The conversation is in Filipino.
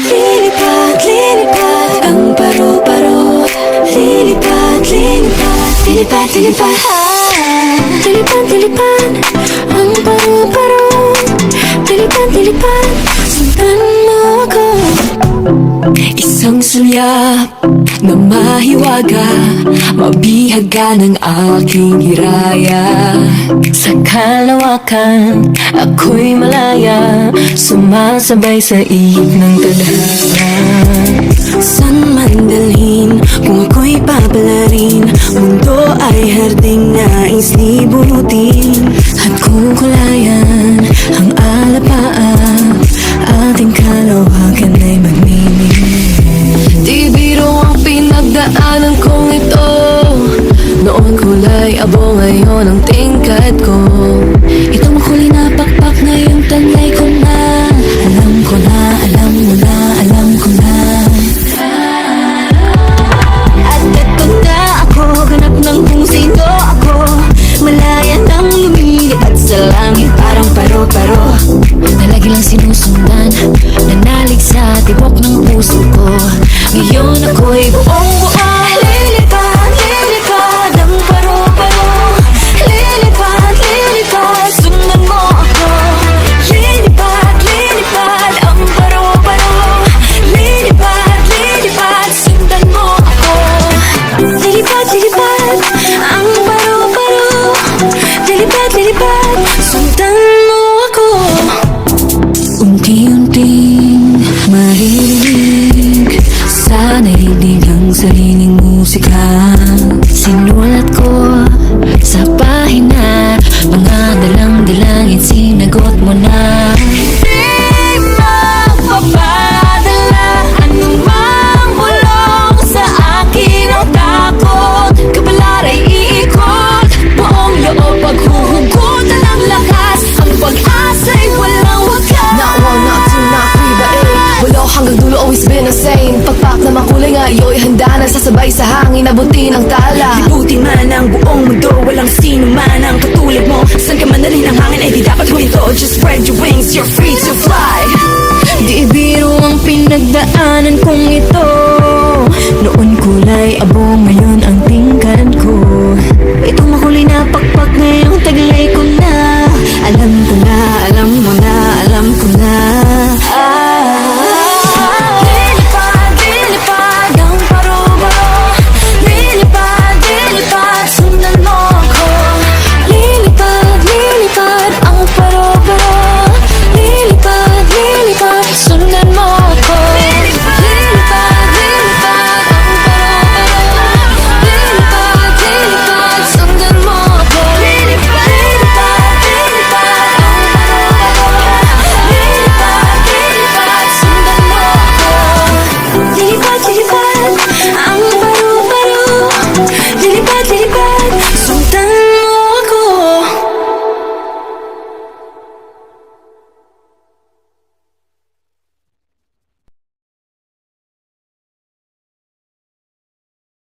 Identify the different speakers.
Speaker 1: Lilipad, lilipad ang paro-paro. Lilipad, lilipad, lilipad, lilipad. Lilipad, lilipad ang paro-paro. Lilipad, lilipad, sundan mo ako. Isang sulyap na mahiwaga, mabihaga ng aking hiraya. Sa kalawakan, ako'y malaya, sumasabay sa ihip ng tadhana. San man dalhin, kung ako'y papalarin, mundo ay harding nais libutin. At kung kulayan ang alapaan, ating kalawakan ay magmimigay. Di biro ang pinagdaanan kong ito. Noon kulay abo, ngayon ang tingkad ko. Itong makulay na pakpak, ngayong tanay ko na. Alam ko na, alam mo na, alam ko na. At ito na ako, ganap ng kung sino ako. Malaya nang lumilipad sa langit, parang paro-paro. Palagi lang sinusundan, nanalig sa tibok ng puso ko. Ngayon ako'y buong-buo. Lilipad, lilipad ang paro-paro. Lilipad, lilipad, sundan mo ako. Lilipad, lilipad ang paro-paro. Lilipad, lilipad, sundan mo ako. Lilipad, lilipad ang paro-paro. Lilipad, lilipad, sundan mo ako. Unti-unting maririnig sa nahilig ang sariling musika. Sinulat ko sa pahina, mga dalang-dalangin sinagot mo na. Di magpapadala anumang bulong sa akin ang takot. Kapalara'y iikot, buong loob paghuhugutan ng lakas. Ang pag-asa'y walang wakas.
Speaker 2: Not one, not two, not three, but eight. Walo hanggang dulo, always been the same. Pagpak na makulay ngayon, handa na sasabay sa hangin, abutin ang tala.
Speaker 1: Libutin man ang buong mundo, walang sino man ang katulad mo. Saan ka man dalhin ang hangin ay di dapat huminto. Just spread your wings, you're free to fly. Di biro ang pinagdaanan kong ito. Noon kulay abo, ngayon